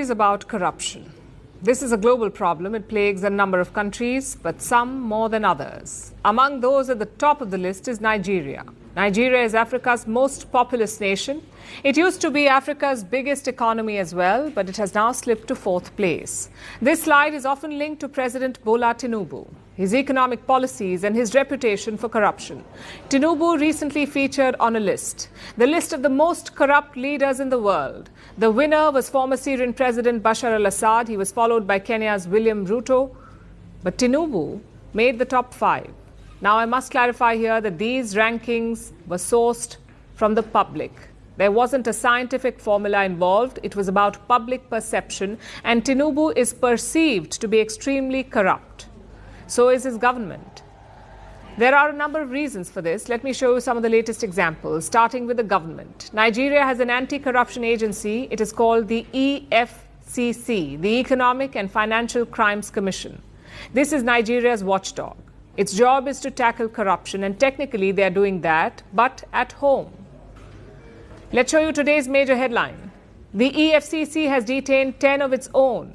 is about corruption. This is a global problem. It plagues a number of countries, but some more than others. Among those at the top of the list is Nigeria. Nigeria is Africa's most populous nation. It used to be Africa's biggest economy as well, but it has now slipped to fourth place. This slide is often linked to President Bola Tinubu, his economic policies and his reputation for corruption. Tinubu recently featured on a list, the list of the most corrupt leaders in the world. The winner was former Syrian President Bashar al-Assad. He was followed by Kenya's William Ruto. But Tinubu made the top 5. Now, I must clarify here that these rankings were sourced from the public. There wasn't a scientific formula involved. It was about public perception, and Tinubu is perceived to be extremely corrupt. So is his government. There are a number of reasons for this. Let me show you some of the latest examples, starting with the government. Nigeria has an anti-corruption agency. It is called the EFCC, the Economic and Financial Crimes Commission. This is Nigeria's watchdog. Its job is to tackle corruption, and technically they are doing that, but at home. Let's show you today's major headline. The EFCC has detained 10 of its own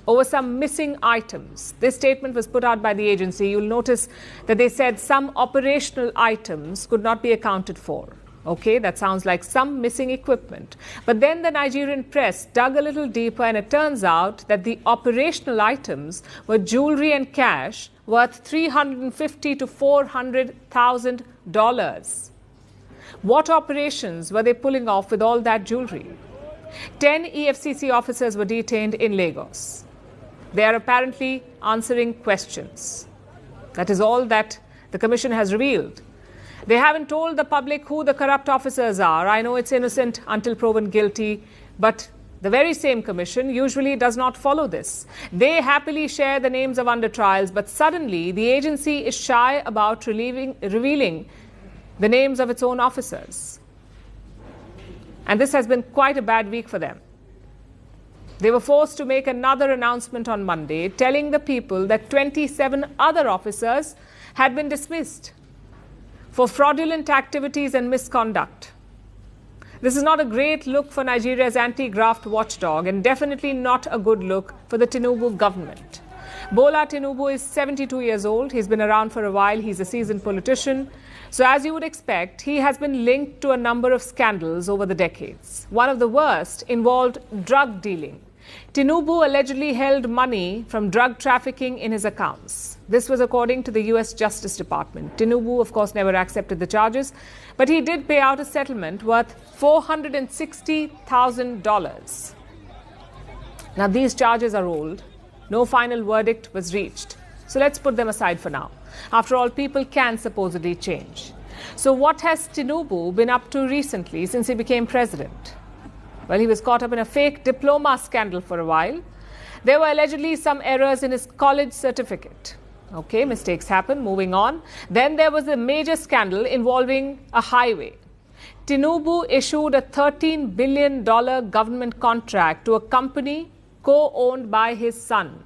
over some missing items. This statement was put out by the agency. You'll notice that they said some operational items could not be accounted for. Okay, that sounds like some missing equipment. But then the Nigerian press dug a little deeper, and it turns out that the operational items were jewelry and cash worth $350,000 to $400,000. What operations were they pulling off with all that jewelry? 10 EFCC officers were detained in Lagos. They are apparently answering questions. That is all that the commission has revealed. They haven't told the public who the corrupt officers are. I know it's innocent until proven guilty, but the very same commission usually does not follow this. They happily share the names of under trials, but suddenly the agency is shy about revealing the names of its own officers. And this has been quite a bad week for them. They were forced to make another announcement on Monday, telling the people that 27 other officers had been dismissed for fraudulent activities and misconduct. This is not a great look for Nigeria's anti-graft watchdog, and definitely not a good look for the Tinubu government. Bola Tinubu is 72 years old. He's been around for a while. He's a seasoned politician. So as you would expect, he has been linked to a number of scandals over the decades. One of the worst involved drug dealing. Tinubu allegedly held money from drug trafficking in his accounts. This was according to the US Justice Department. Tinubu, of course, never accepted the charges, but he did pay out a settlement worth $460,000. Now, these charges are old. No final verdict was reached. So let's put them aside for now. After all, people can supposedly change. So what has Tinubu been up to recently since he became president? Well, he was caught up in a fake diploma scandal for a while. There were allegedly some errors in his college certificate. Okay, mistakes happen. Moving on. Then there was a major scandal involving a highway. Tinubu issued a $13 billion government contract to a company co-owned by his son.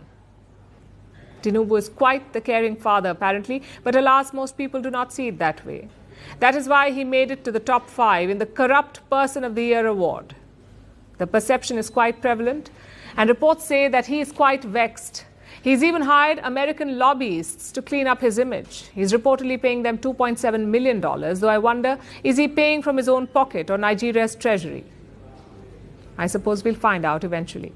Tinubu is quite the caring father, apparently, but alas, most people do not see it that way. That is why he made it to the top 5 in the Corrupt Person of the Year award. The perception is quite prevalent, and reports say that he is quite vexed. He's even hired American lobbyists to clean up his image. He's reportedly paying them $2.7 million, though I wonder, is he paying from his own pocket or Nigeria's treasury? I suppose we'll find out eventually.